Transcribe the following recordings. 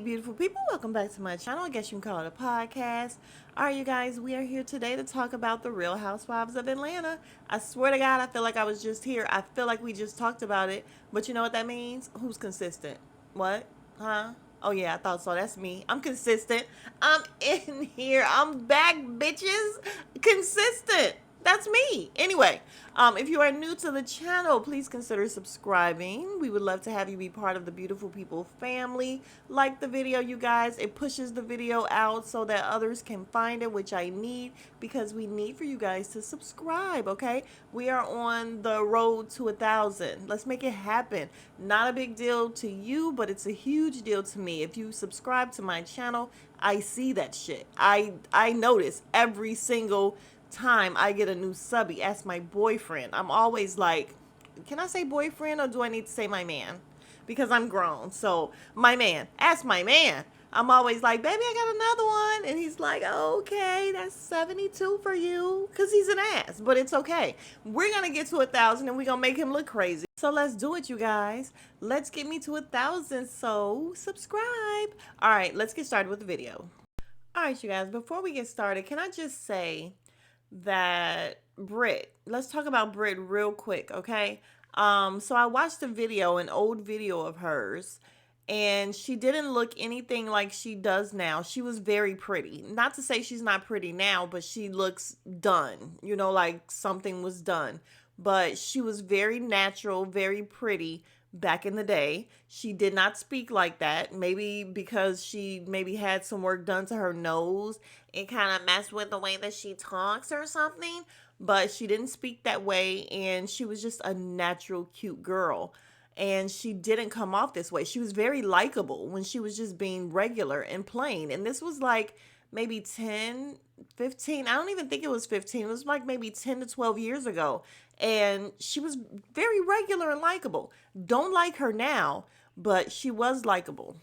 beautiful people, welcome back to my channel. I guess you can call it a podcast. All right, you guys, we are here today to talk about the Real Housewives of Atlanta. I swear to God, I feel like I was just here. I feel like we just talked about it, but you know what that means? Who's consistent? What? Huh? Oh yeah, I thought so. That's me. I'm consistent. I'm in here. I'm back, bitches. Consistent. That's me. Anyway, if you are new to the channel, please consider subscribing. We would love to have you be part of the beautiful people family. Like the video, you guys. It pushes the video out so that others can find it, which I need because we need for you guys to subscribe, okay? We are on the road to 1,000. Let's make it happen. Not a big deal to you, but it's a huge deal to me. If you subscribe to my channel, I see that shit. I notice every single time I get a new subby. Ask my boyfriend. I'm always like, can I say boyfriend or do I need to say my man? Because I'm grown. So my man, ask my man. I'm always like, baby, I got another one. And he's like, okay, that's 72 for you. Because he's an ass. But it's okay. We're going to get to 1,000 and we're going to make him look crazy. So let's do it, you guys. Let's get me to 1,000. So subscribe. All right, let's get started with the video. All right, you guys, before we get started, can I just say that let's talk about Britt real quick, okay? So I watched a video, an old video of hers, and she didn't look anything like she does now. She was very pretty. Not to say she's not pretty now, but she looks done, you know, like something was done. But she was very natural, very pretty back in the day. She did not speak like that. Maybe because she maybe had some work done to her nose. It kind of messed with the way that she talks or something. But she didn't speak that way, and she was just a natural, cute girl. And she didn't come off this way. She was very likable when she was just being regular and plain. And this was like maybe 10, 15. I don't even think it was 15. It was like maybe 10 to 12 years ago. And she was very regular and likable. Don't like her now, but she was likable.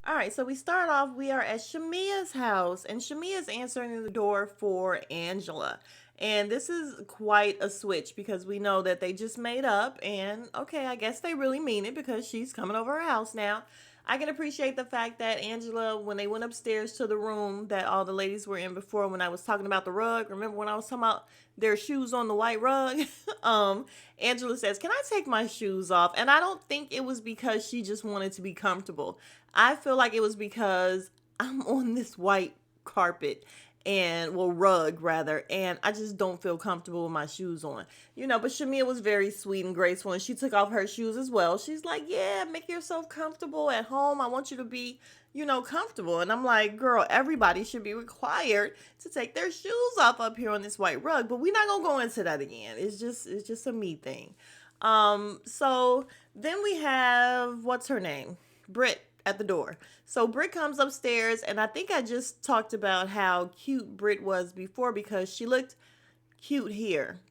All right, so we start off, we are at Shamia's house, and Shamia's answering the door for Angela. And this is quite a switch because we know that they just made up, and okay, I guess they really mean it because she's coming over her house now. I can appreciate the fact that Angela, when they went upstairs to the room that all the ladies were in before, when I was talking about the rug, remember when I was talking about their shoes on the white rug? Angela says, can I take my shoes off? And I don't think it was because she just wanted to be comfortable. I feel like it was because I'm on this white carpet and well rug rather, and I just don't feel comfortable with my shoes on, you know. But Shamia was very sweet and graceful, and she took off her shoes as well. She's like, yeah, make yourself comfortable at home. I want you to be, you know, comfortable. And I'm like, girl, everybody should be required to take their shoes off up here on this white rug, but we're not gonna go into that again. It's just a me thing. So then we have, what's her name, Britt, at the door. So Britt comes upstairs, and I think I just talked about how cute Britt was before because she looked cute here.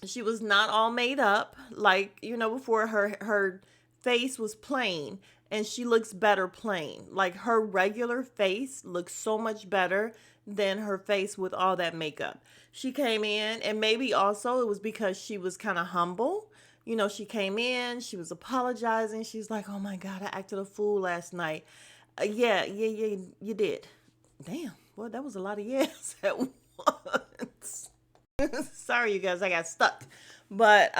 She was not all made up like, you know, before. Her face was plain, and she looks better plain. Like her regular face looks so much better than her face with all that makeup. She came in, and maybe also it was because she was kind of humble. You know, she came in, she was apologizing. She's like, oh my God, I acted a fool last night. Yeah, you did. Damn, well, that was a lot of yes at once. Sorry, you guys, I got stuck. But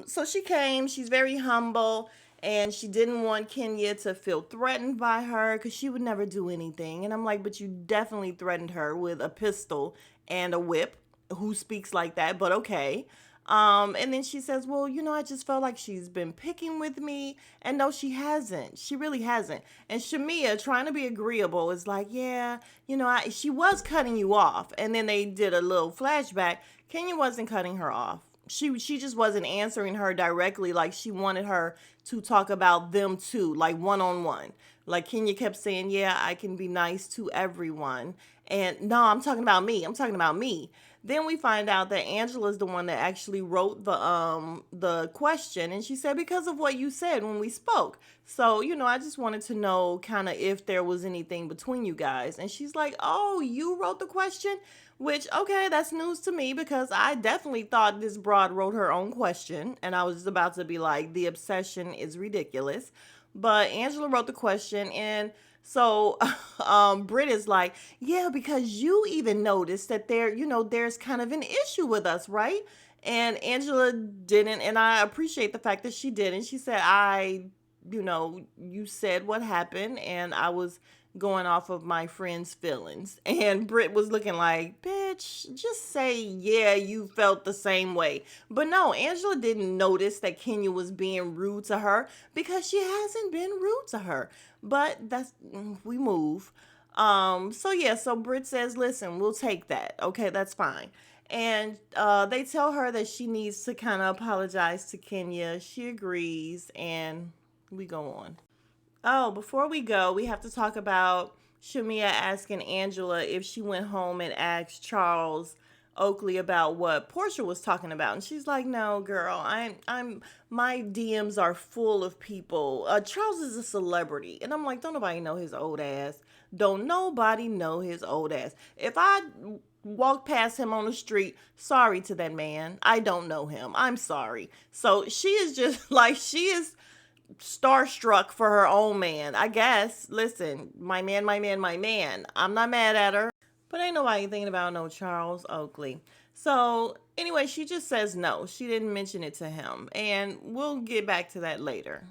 so she came, she's very humble, and she didn't want Kenya to feel threatened by her because she would never do anything. And I'm like, but you definitely threatened her with a pistol and a whip. Who speaks like that? But okay. And then she says, well, you know, I just felt like she's been picking with me. And no, she hasn't. She really hasn't. And Shamia, trying to be agreeable, is like, yeah, you know, she was cutting you off. And then they did a little flashback. Kenya wasn't cutting her off. She just wasn't answering her directly. Like she wanted her to talk about them too, like one-on-one. Like Kenya kept saying, yeah, I can be nice to everyone. And no, I'm talking about me. I'm talking about me. Then we find out that Angela's the one that actually wrote the question, and she said, because of what you said when we spoke. So, you know, I just wanted to know kind of if there was anything between you guys. And she's like, oh, you wrote the question? Which, okay, that's news to me because I definitely thought this broad wrote her own question, and I was about to be like, the obsession is ridiculous. But Angela wrote the question, and so Britt is like, yeah, because you even noticed that there's kind of an issue with us, right? And Angela didn't, and I appreciate the fact that she didn't. She said, you said what happened, and I was going off of my friend's feelings. And Britt was looking like, bitch, just say, yeah, you felt the same way. But no, Angela didn't notice that Kenya was being rude to her because she hasn't been rude to her. But we move. So yeah, so Britt says, listen, we'll take that. Okay, that's fine. And they tell her that she needs to kind of apologize to Kenya. She agrees, and we go on. Oh, before we go, we have to talk about Shamia asking Angela if she went home and asked Charles Oakley about what Portia was talking about. And she's like, no, girl, my DMs are full of people. Charles is a celebrity. And I'm like, don't nobody know his old ass. Don't nobody know his old ass. If I walk past him on the street, sorry to that man. I don't know him. I'm sorry. So she is just like, she is starstruck for her own man. I guess. Listen, my man, my man, my man. I'm not mad at her. But ain't nobody thinking about no Charles Oakley. So anyway, she just says no. She didn't mention it to him. And we'll get back to that later.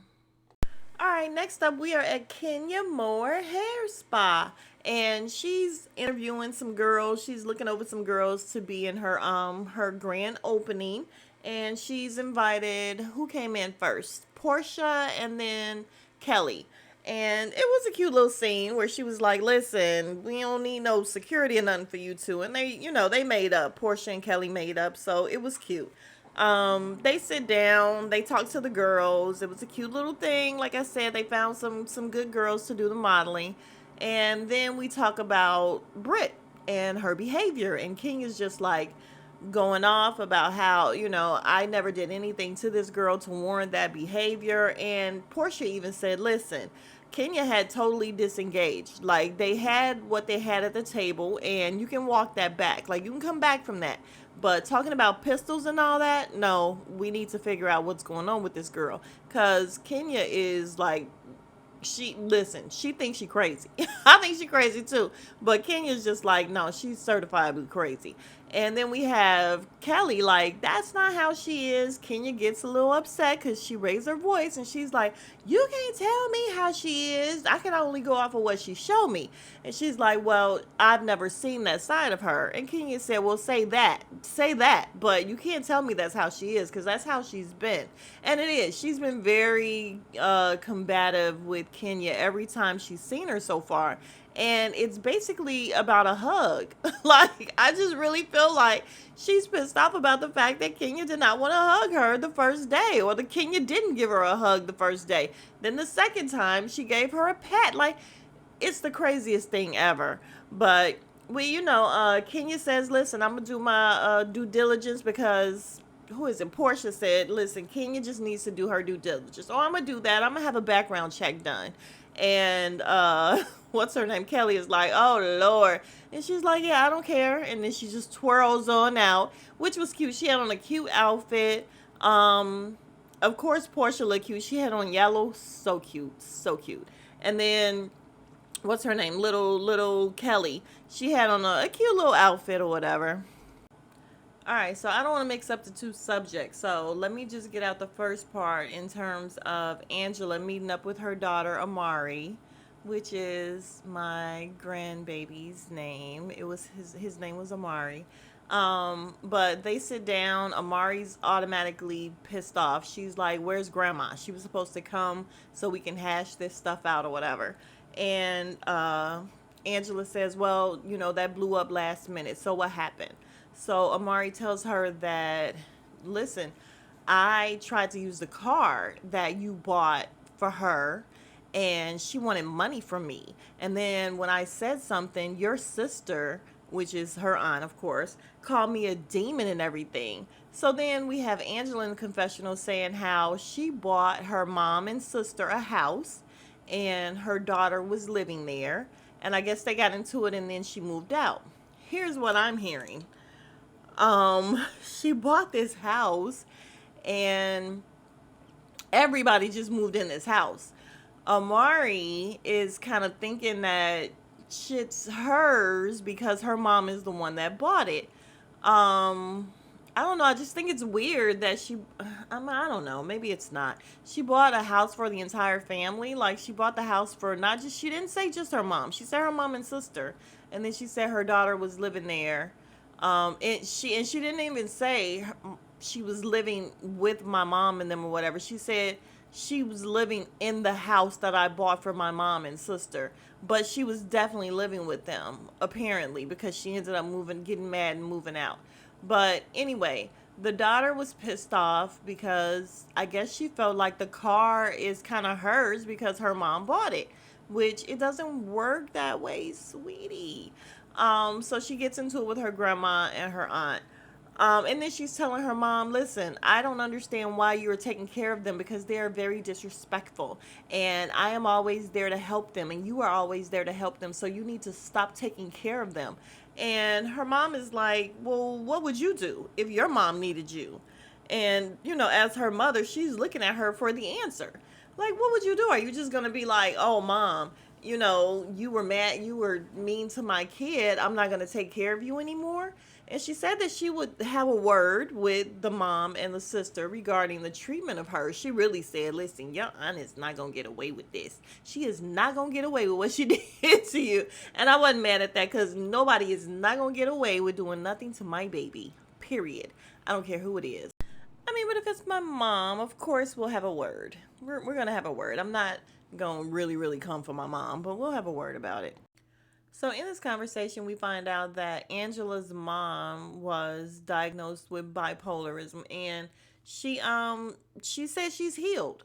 All right, next up we are at Kenya Moore Hair Spa, and she's interviewing some girls. She's looking over some girls to be in her grand opening, and she's invited, who came in first? Portia and then Kelly. And it was a cute little scene where she was like, "Listen, we don't need no security or nothing for you two." And they made up. Portia and Kelly made up, so it was cute. They sit down, they talk to the girls. It was a cute little thing. Like I said, they found some good girls to do the modeling. And then we talk about Britt and her behavior. And King is just like going off about how, I never did anything to this girl to warrant that behavior. And Portia even said, listen, Kenya had totally disengaged. Like, they had what they had at the table, and you can walk that back. Like, you can come back from that. But talking about pistols and all that, no, we need to figure out what's going on with this girl. Because Kenya is like, she thinks she crazy. I think she crazy too. But Kenya's just like, no, she's certifiably crazy. And then we have Kelly, like, that's not how she is. Kenya gets a little upset because she raised her voice and she's like, you can't tell me how she is. I can only go off of what she showed me. And she's like, well, I've never seen that side of her. And Kenya said, well, say that. But you can't tell me that's how she is because that's how she's been. And it is. She's been very combative with Kenya every time she's seen her so far. And it's basically about a hug. Like, I just really feel like she's pissed off about the fact that Kenya did not want to hug her the first day, or the Kenya didn't give her a hug the first day. Then the second time, she gave her a pat. Like, it's the craziest thing ever. But Kenya says, listen, I'm going to do my due diligence because who is it? Portia said, listen, Kenya just needs to do her due diligence. Oh, I'm going to do that. I'm going to have a background check done. And what's her name? Kelly is like, oh, Lord. And she's like, yeah, I don't care. And then she just twirls on out, which was cute. She had on a cute outfit. Of course, Portia looked cute. She had on yellow. So cute. So cute. And then what's her name? Little Kelly. She had on a cute little outfit or whatever. All right, so I don't want to mix up the two subjects. So let me just get out the first part in terms of Angela meeting up with her daughter, Amari, which is my grandbaby's name. It was his name was Amari. But they sit down. Amari's automatically pissed off. She's like, where's grandma? She was supposed to come so we can hash this stuff out or whatever. And Angela says, well, that blew up last minute. So what happened? So Amari tells her that, listen, I tried to use the card that you bought for her and she wanted money from me. And then when I said something, your sister, which is her aunt, of course, called me a demon and everything. So then we have Angela in the confessional saying how she bought her mom and sister a house and her daughter was living there. And I guess they got into it and then she moved out. Here's what I'm hearing. She bought this house and everybody just moved in this house. Amari is kind of thinking that shit's hers because her mom is the one that bought it. Um, I don't know. I just think it's weird that I don't know. Maybe it's not. She bought a house for the entire family. Like, she bought the house for not just, she didn't say just her mom. She said her mom and sister. And then she said her daughter was living there. And she didn't even say she was living with my mom and them or whatever. She said she was living in the house that I bought for my mom and sister. But she was definitely living with them, apparently, because she ended up moving, getting mad and moving out. But anyway, the daughter was pissed off because I guess she felt like the car is kind of hers because her mom bought it, which it doesn't work that way, sweetie. So she gets into it with her grandma and her aunt. And then she's telling her mom, listen, I don't understand why you're taking care of them because they are very disrespectful. And I am always there to help them. And you are always there to help them. So you need to stop taking care of them. And her mom is like, well, what would you do if your mom needed you? And, as her mother, she's looking at her for the answer. Like, what would you do? Are you just going to be like, oh, mom, you were mad, you were mean to my kid. I'm not going to take care of you anymore. And she said that she would have a word with the mom and the sister regarding the treatment of her. She really said, listen, your aunt is not going to get away with this. She is not going to get away with what she did to you. And I wasn't mad at that because nobody is not going to get away with doing nothing to my baby, period. I don't care who it is. I mean, but if it's my mom, of course we'll have a word. We're going to have a word. I'm not going to really, really come for my mom, but we'll have a word about it. So in this conversation, we find out that Angela's mom was diagnosed with bipolarism, and she said she's healed.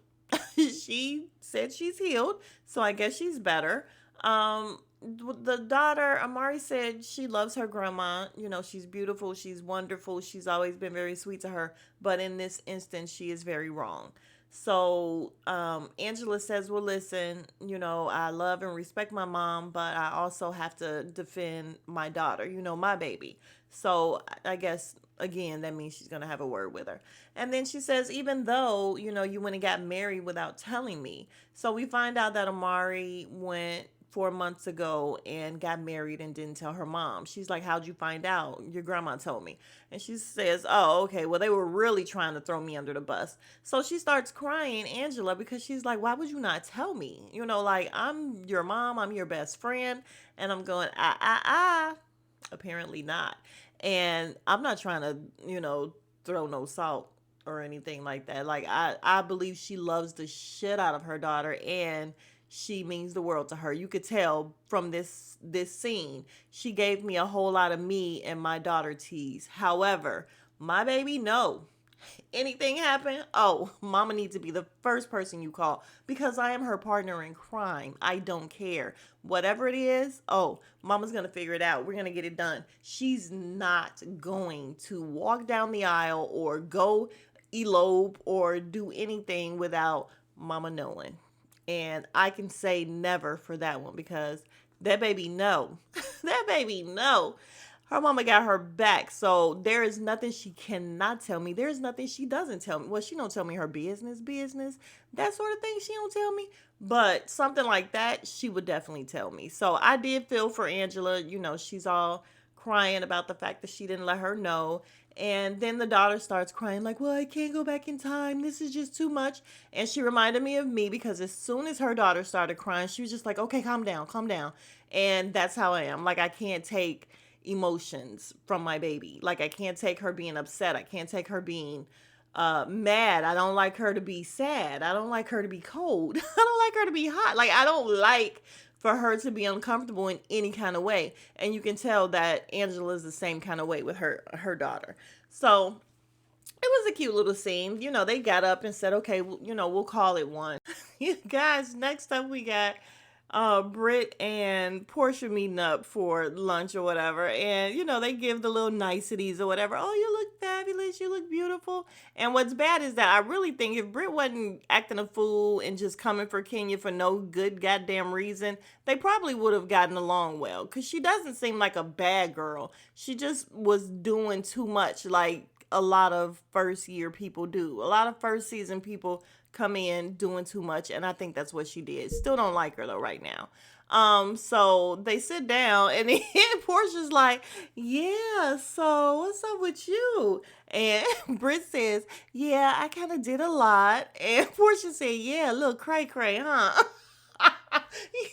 She said she's healed, so I guess she's better. The daughter, Amari, said she loves her grandma. She's beautiful, she's wonderful, she's always been very sweet to her, but in this instance, she is very wrong. So Angela says, well, listen, I love and respect my mom, but I also have to defend my daughter, my baby. So I guess, again, that means she's going to have a word with her. And then she says, even though, you went and got married without telling me. So we find out that Amari went 4 months ago and got married and didn't tell her mom. She's like, how'd you find out? Your grandma told me. And she says, oh, okay, well, they were really trying to throw me under the bus. So she starts crying, Angela, because she's like, why would you not tell me? Like, I'm your mom, I'm your best friend. And I'm going, apparently not. And I'm not trying to, throw no salt or anything like that. Like, I believe she loves the shit out of her daughter, and she means the world to her. You could tell from this scene. She gave me a whole lot of me and my daughter tease. However, my baby, no. Anything happen? Oh, mama needs to be the first person you call because I am her partner in crime. I don't care. Whatever it is, oh, mama's going to figure it out. We're going to get it done. She's not going to walk down the aisle or go elope or do anything without mama knowing. And I can say never for that one because that baby no. That baby no. Her mama got her back. So there is nothing she cannot tell me. There's nothing she doesn't tell me. Well, she don't tell me her business. That sort of thing she don't tell me. But something like that, she would definitely tell me. So I did feel for Angela. She's all crying about the fact that she didn't let her know. And then the daughter starts crying like, well, I can't go back in time. This is just too much. And she reminded me of me because as soon as her daughter started crying, she was just like, okay, calm down, calm down. And that's how I am. Like, I can't take emotions from my baby. Like, I can't take her being upset. I can't take her being mad. I don't like her to be sad. I don't like her to be cold. I don't like her to be hot. Like, I don't like for her to be uncomfortable in any kind of way. And you can tell that Angela's the same kind of way with her daughter. So it was a cute little scene. They got up and said, okay, we'll call it one. You guys, next up we got Britt and Portia meeting up for lunch or whatever, and they give the little niceties or whatever. Oh, you look fabulous, you look beautiful. And what's bad is that I really think if Britt wasn't acting a fool and just coming for Kenya for no good goddamn reason, they probably would have gotten along well, because she doesn't seem like a bad girl. She just was doing too much, like a lot of first year people do. A lot of first season people come in doing too much, and I think that's what she did. Still don't like her though right now. So they sit down, and then Portia's like, "Yeah, so what's up with you?" And Britt says, "Yeah, I kind of did a lot." And Portia said, "Yeah, look, cray cray, huh?"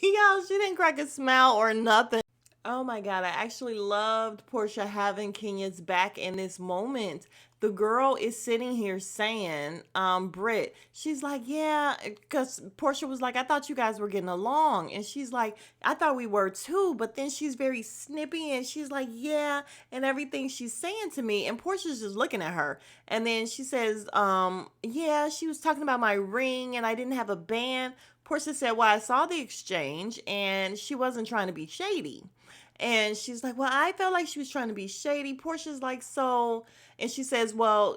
Y'all, she didn't crack a smile or nothing. Oh my God, I actually loved Portia having Kenya's back in this moment. The girl is sitting here saying, Britt, she's like, yeah, because Portia was like, I thought you guys were getting along. And she's like, I thought we were too. But then she's very snippy and she's like, yeah, and everything she's saying to me. And Portia's just looking at her. And then she says, yeah, she was talking about my ring and I didn't have a band. Portia said, well, I saw the exchange and she wasn't trying to be shady. And she's like, well, I felt like she was trying to be shady. Portia's like, so, and she says, well,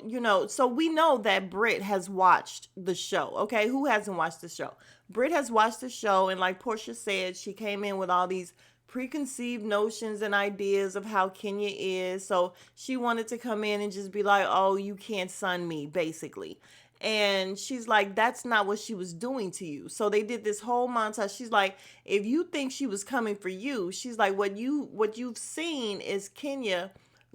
so we know that Britt has watched the show. Okay. Who hasn't watched the show? Britt has watched the show. And like Portia said, she came in with all these preconceived notions and ideas of how Kenya is. So she wanted to come in and just be like, oh, you can't son me, basically. And she's like, that's not what she was doing to you. So they did this whole montage. She's like, if you think she was coming for you, she's like, what you've seen is Kenya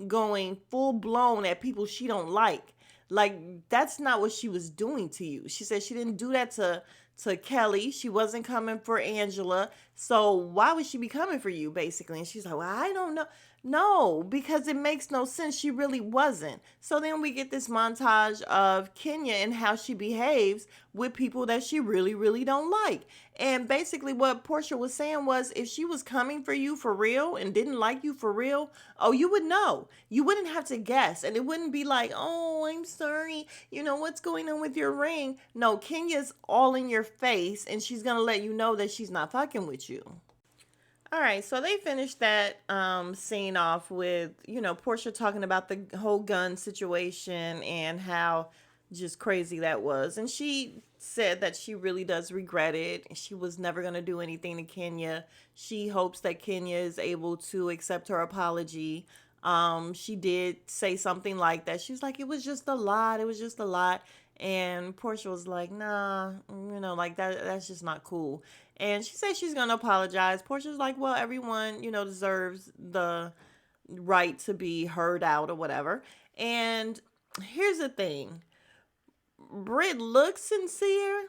going full blown at people she don't like. Like, that's not what she was doing to you. She said she didn't do that to Kelly. She wasn't coming for Angela. So why would she be coming for you, basically? And she's like, well, I don't know. No, because it makes no sense. She really wasn't. So then we get this montage of Kenya and how she behaves with people that she really, really don't like. And basically what Portia was saying was, if she was coming for you for real and didn't like you for real, oh, you would know. You wouldn't have to guess. And it wouldn't be like, oh, I'm sorry. What's going on with your ring? No, Kenya's all in your face and she's going to let you know that she's not fucking with you. All right, so they finished that scene off with, Portia talking about the whole gun situation and how just crazy that was. And she said that she really does regret it. She was never going to do anything to Kenya. She hopes that Kenya is able to accept her apology. She did say something like that. She was like, it was just a lot. It was just a lot. And Portia was like, nah, like that's just not cool. And she said she's going to apologize. Portia's like, well, everyone, deserves the right to be heard out or whatever. And here's the thing. Britt looks sincere.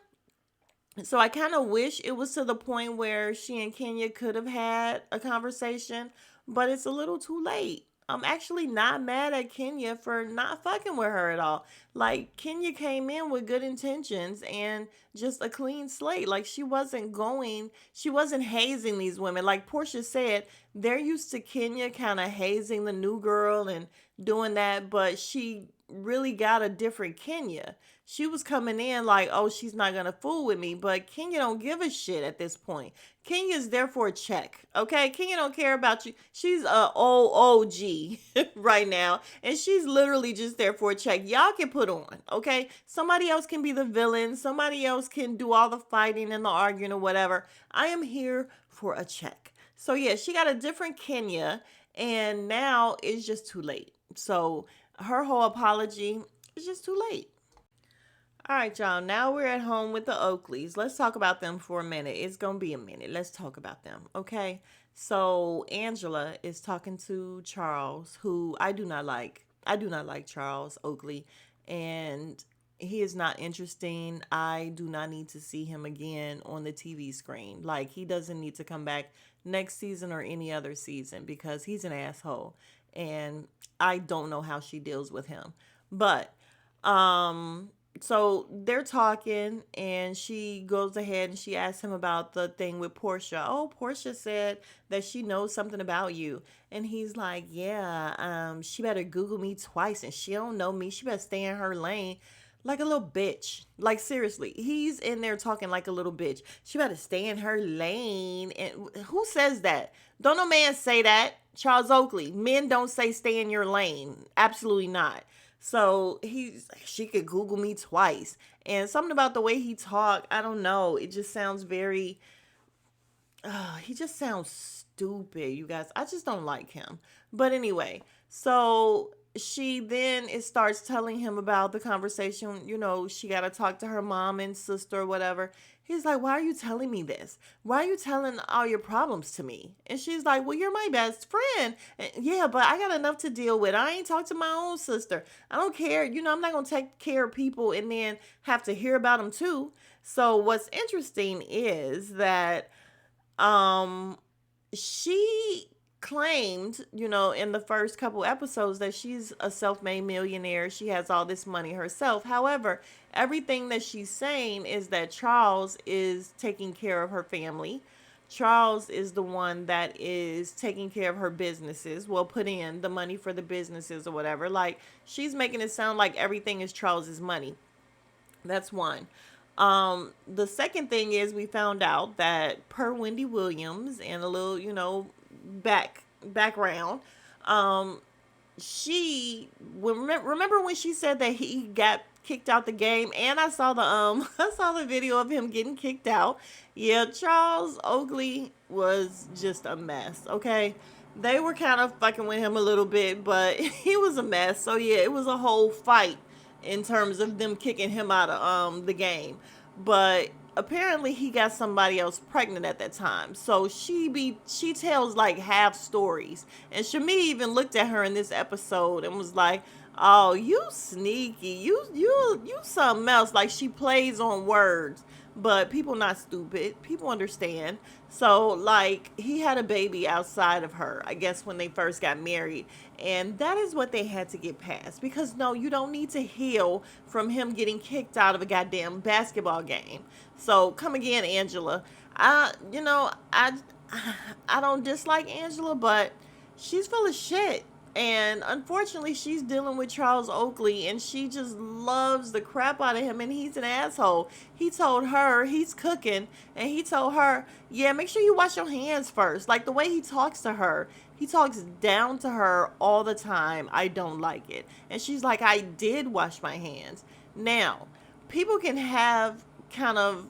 So I kind of wish it was to the point where she and Kenya could have had a conversation, but it's a little too late. I'm actually not mad at Kenya for not fucking with her at all. Like, Kenya came in with good intentions and just a clean slate. Like, she wasn't hazing these women. Like Portia said, they're used to Kenya kind of hazing the new girl and doing that, but she really got a different Kenya. She was coming in like, oh, she's not going to fool with me. But Kenya don't give a shit at this point. Kenya's there for a check. Okay. Kenya don't care about you. She's a OOG right now. And she's literally just there for a check. Y'all can put on. Okay. Somebody else can be the villain. Somebody else can do all the fighting and the arguing or whatever. I am here for a check. So yeah, she got a different Kenya. And now it's just too late. So her whole apology is just too late. All right, y'all. Now we're at home with the Oakleys. Let's talk about them for a minute. It's going to be a minute. Let's talk about them, okay? So Angela is talking to Charles, who I do not like. I do not like Charles Oakley, and he is not interesting. I do not need to see him again on the TV screen. Like, he doesn't need to come back next season or any other season because he's an asshole, and I don't know how she deals with him. But so they're talking and she goes ahead and she asks him about the thing with Portia. Oh, Portia said that she knows something about you. And he's like, yeah, she better Google me twice and she don't know me. She better stay in her lane like a little bitch. Like, seriously, he's in there talking like a little bitch. She better stay in her lane. And who says that? Don't no man say that. Charles Oakley. Men don't say stay in your lane. Absolutely not. So she could Google me twice. And something about the way he talked, I don't know. It just sounds very, he just sounds stupid, you guys. I just don't like him. But anyway, so she then it starts telling him about the conversation, she got to talk to her mom and sister or whatever. He's like, why are you telling me this? Why are you telling all your problems to me? And she's like, well, you're my best friend. And, yeah, but I got enough to deal with. I ain't talked to my own sister. I don't care. I'm not going to take care of people and then have to hear about them too. So what's interesting is that um she claimed, in the first couple episodes that she's a self-made millionaire. She has all this money herself. However, everything that she's saying is that Charles is taking care of her family. Charles is the one that is taking care of her businesses. Well, put in the money for the businesses or whatever. Like, she's making it sound like everything is Charles's money. That's one. The second thing is we found out that per Wendy Williams and a little, background, um, she remember when she said that he got kicked out the game, and I saw the I saw the video of him getting kicked out. Yeah, Charles Oakley was just a mess. Okay, they were kind of fucking with him a little bit, but he was a mess. So yeah, it was a whole fight in terms of them kicking him out of the game. But apparently he got somebody else pregnant at that time. So she tells like half stories. And Shami even looked at her in this episode and was like, "Oh, you sneaky. You something else." Like, she plays on words. But people not stupid. People understand. So, like, he had a baby outside of her, I guess, when they first got married. And that is what they had to get past. Because, no, you don't need to heal from him getting kicked out of a goddamn basketball game. So, come again, Angela. I don't dislike Angela, but she's full of shit. And unfortunately, she's dealing with Charles Oakley, and she just loves the crap out of him, and he's an asshole. He told her he's cooking, and he told her, yeah, make sure you wash your hands first. Like, the way he talks to her, he talks down to her all the time. I don't like it. And she's like, I did wash my hands. Now, people can have kind of,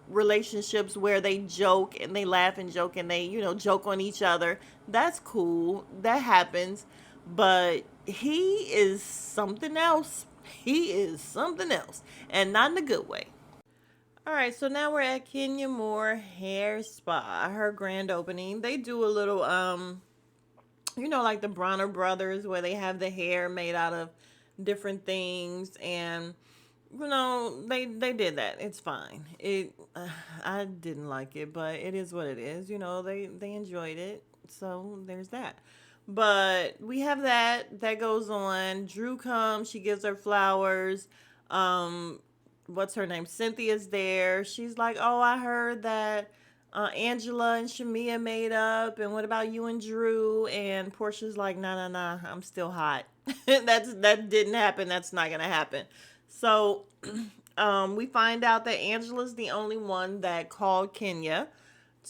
relationships where they joke and they laugh and joke and they, joke on each other. That's cool. That happens. But he is something else. He is something else. And not in a good way. All right, so now we're at Kenya Moore Hair Spa, her grand opening. They do a little, like the Bronner Brothers, where they have the hair made out of different things, and they did that. It's fine. I didn't like it, but it is what it is. They enjoyed it, so there's that. But we have that goes on. Drew comes, she gives her flowers. What's her name? Cynthia's there. She's like, oh, I heard that Angela and Shamia made up, and what about you and Drew? And Portia's like, nah, nah, nah, I'm still hot. That didn't happen. That's not gonna happen. So we find out that Angela's the only one that called Kenya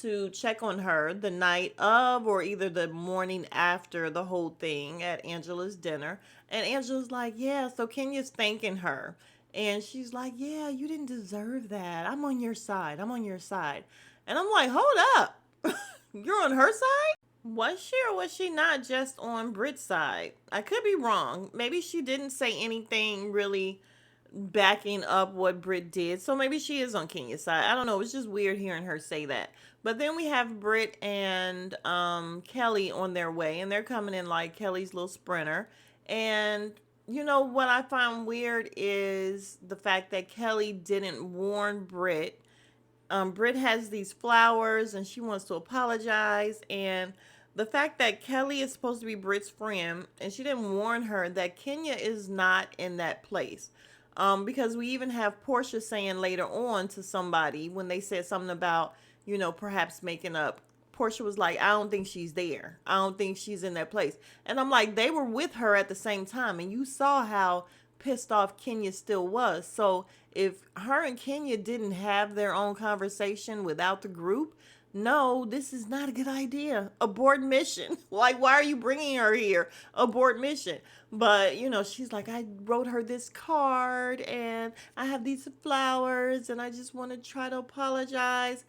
to check on her the night of, or either the morning after the whole thing at Angela's dinner. And Angela's like, yeah, so Kenya's thanking her. And she's like, yeah, you didn't deserve that. I'm on your side. I'm on your side. And I'm like, hold up. You're on her side? Was she, or was she not just on Brit's side? I could be wrong. Maybe she didn't say anything really backing up what Brit did. So maybe she is on Kenya's side. I don't know. It's just weird hearing her say that. But then we have Brit and Kelly on their way, and they're coming in like Kelly's little sprinter. And what I find weird is the fact that Kelly didn't warn Brit. Brit has these flowers and she wants to apologize, and the fact that Kelly is supposed to be Brit's friend and she didn't warn her that Kenya is not in that place. Because we even have Portia saying later on to somebody when they said something about, perhaps making up. Portia was like, I don't think she's there. I don't think she's in that place. And I'm like, they were with her at the same time. And you saw how pissed off Kenya still was. So if her and Kenya didn't have their own conversation without the group, no, this is not a good idea. Abort mission. Like, why are you bringing her here? Abort mission. But, she's like, I wrote her this card and I have these flowers and I just want to try to apologize.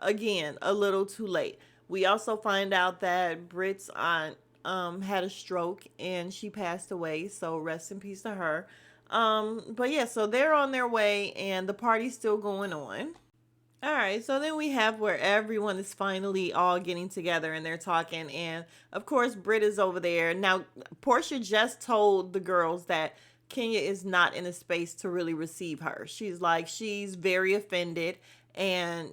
Again, a little too late. We also find out that Brit's aunt had a stroke and she passed away. So rest in peace to her. But yeah, so they're on their way and the party's still going on. All right, so then we have where everyone is finally all getting together and they're talking. And of course, Britt is over there. Now, Portia just told the girls that Kenya is not in a space to really receive her. She's like, she's very offended. And,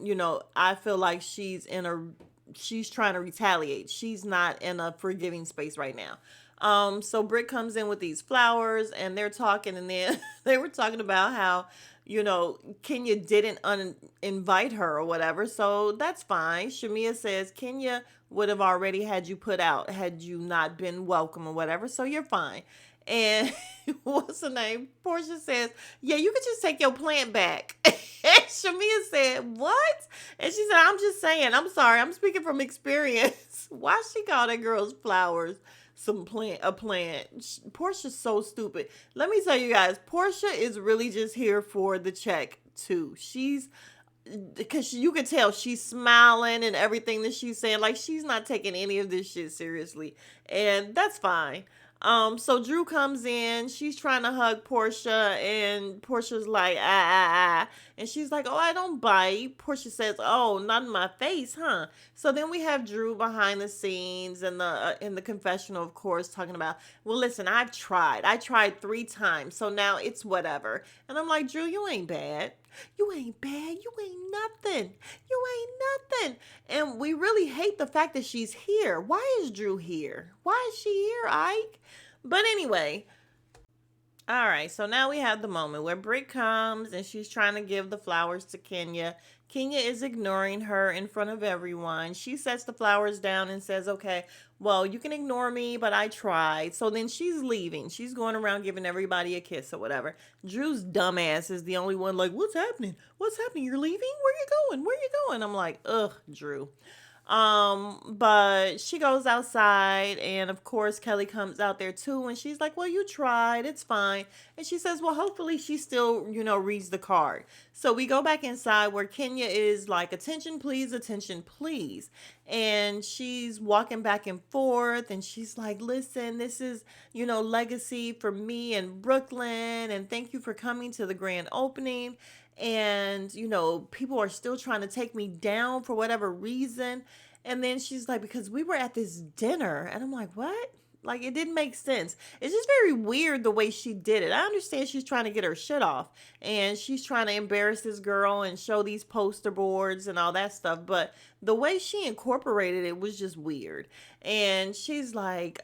I feel like she's trying to retaliate. She's not in a forgiving space right now. So Britt comes in with these flowers and they're talking, and then they were talking about how, Kenya didn't invite her or whatever. So that's fine. Shamia says Kenya would have already had you put out had you not been welcome or whatever. So you're fine. And what's her name? Portia says, yeah, you could just take your plant back. And Shamia said, what? And she said, I'm just saying, I'm sorry, I'm speaking from experience. Why she call that girl's flowers a plant? Portia's so stupid. Let me tell you guys, Portia is really just here for the check too. Because you could tell she's smiling and everything that she's saying. Like, she's not taking any of this shit seriously. And that's fine. So Drew comes in, she's trying to hug Portia, and Portia's like, and she's like, oh, I don't bite. Portia says, oh, not in my face, huh? So then we have Drew behind the scenes and in the confessional, of course, talking about, well, listen, I tried 3 times, so now it's whatever. And I'm like, Drew, you ain't bad. You ain't bad. You ain't nothing. You ain't nothing. And we really hate the fact that she's here. Why is Drew here? Why is she here, Ike? But anyway, all right, so now we have the moment where Britt comes and she's trying to give the flowers to Kenya. Kenya is ignoring her in front of everyone. She sets the flowers down and says, okay, well, you can ignore me, but I tried. So then she's leaving. She's going around giving everybody a kiss or whatever. Drew's dumbass is the only one like, what's happening? What's happening? You're leaving? Where you going? Where you going? I'm like, ugh, Drew. But she goes outside, and of course Kelly comes out there too, and she's like, well, you tried, it's fine. And she says, well, hopefully she still, reads the card. So we go back inside where Kenya is like, attention please, attention please. And she's walking back and forth, and she's like, listen, this is, legacy for me in Brooklyn, and thank you for coming to the grand opening. And people are still trying to take me down for whatever reason. And then she's like, because we were at this dinner. And I'm like, what? Like, it didn't make sense. It's just very weird the way she did it. I understand she's trying to get her shit off and she's trying to embarrass this girl and show these poster boards and all that stuff, but the way she incorporated it was just weird. And she's like,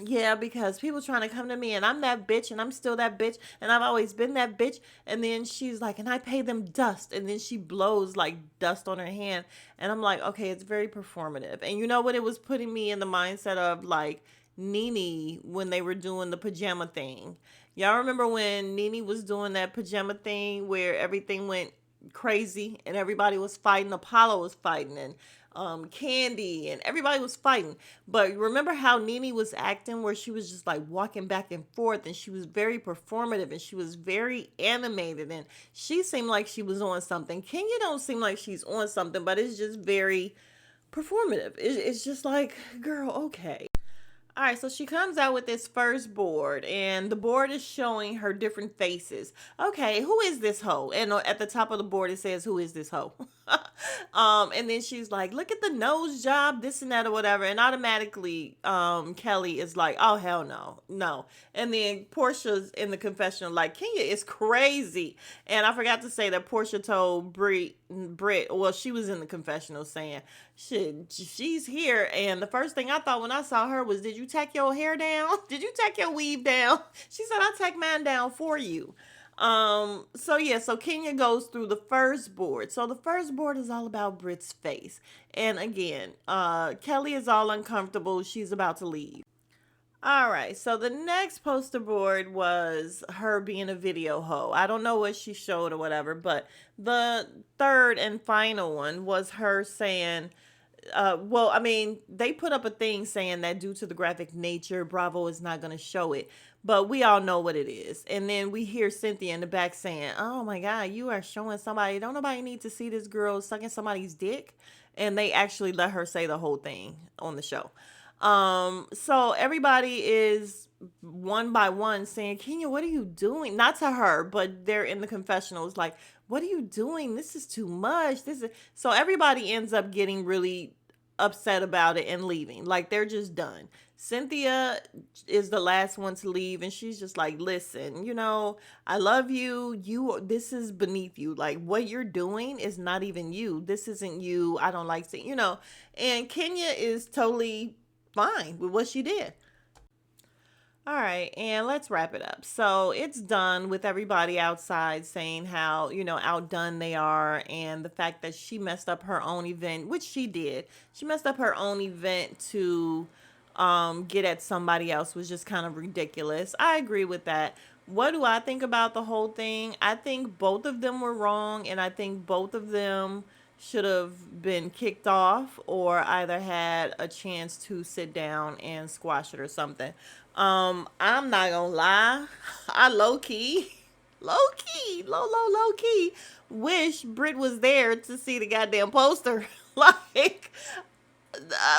yeah, because people trying to come to me and I'm that bitch and I'm still that bitch and I've always been that bitch. And then she's like, and I pay them dust. And then she blows like dust on her hand. And I'm like, okay, it's very performative. And you know what? It was putting me in the mindset of like Nene when they were doing the pajama thing. Y'all remember when Nene was doing that pajama thing where everything went crazy and everybody was fighting? Apollo was fighting and Candy and everybody was fighting. But remember how Nene was acting where she was just like walking back and forth and she was very performative and she was very animated and she seemed like she was on something. Kenya don't seem like she's on something, but it's just very performative. It's just like, girl, okay. All right, so she comes out with this first board, and the board is showing her different faces. Okay, who is this hoe? And at the top of the board, it says, who is this hoe? And then she's like, look at the nose job, this and that or whatever. And automatically, Kelly is like, oh, hell no, no. And then Portia's in the confessional like, Kenya is crazy. And I forgot to say that Portia told Britt, well, she was in the confessional saying, shit, she's here. And the first thing I thought when I saw her was, did you tack your hair down? Did you tack your weave down? She said, I'll tack mine down for you. So Kenya goes through the first board. So the first board is all about Britt's face. And again, Kelly is all uncomfortable. She's about to leave. All right, so the next poster board was her being a video hoe. I don't know what she showed or whatever, but the third and final one was her saying, they put up a thing saying that due to the graphic nature, Bravo is not going to show it. But we all know what it is. And then we hear Cynthia in the back saying, oh my God, you are showing somebody. Don't nobody need to see this girl sucking somebody's dick. And they actually let her say the whole thing on the show. So everybody is one by one saying, Kenya, what are you doing? Not to her, but they're in the confessionals like, what are you doing? This is too much. This is so everybody ends up getting really upset about it and leaving. Like they're just done. Cynthia is the last one to leave and she's just like, "Listen, I love you. This is beneath you. Like what you're doing is not even you. This isn't you. I don't like seeing. And Kenya is totally fine with what she did. All right, and let's wrap it up. So it's done with everybody outside saying how, outdone they are, and the fact that she messed up her own event, which she did. She messed up her own event to get at somebody else was just kind of ridiculous. I agree with that. What do I think about the whole thing? I think both of them were wrong, and I think both of them should have been kicked off or either had a chance to sit down and squash it or something. I'm not gonna lie. I low key, wish Brit was there to see the goddamn poster. Like,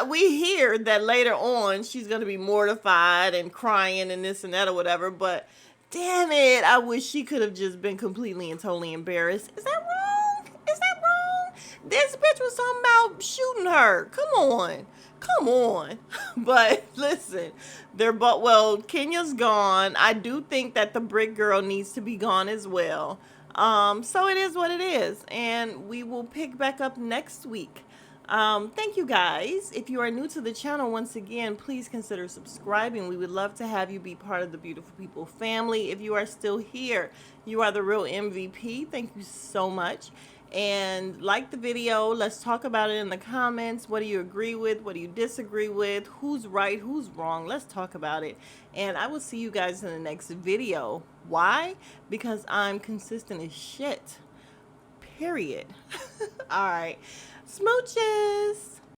we hear that later on she's gonna be mortified and crying and this and that or whatever, but damn it, I wish she could have just been completely and totally embarrassed. Is that wrong? Is that wrong? This bitch was talking about shooting her. Come on. Come on. But listen, they're but well, Kenya's gone. I do think that the brick girl needs to be gone as well. So it is what it is. And we will pick back up next week. Thank you guys. If you are new to the channel, once again, please consider subscribing. We would love to have you be part of the Beautiful People family. If you are still here, you are the real MVP. Thank you so much. And like the video, let's talk about it in the comments. What do you agree with? What do you disagree with? Who's right? Who's wrong? Let's talk about it. And I will see you guys in the next video. Why? Because I'm consistent as shit. Period. All right. Smooches.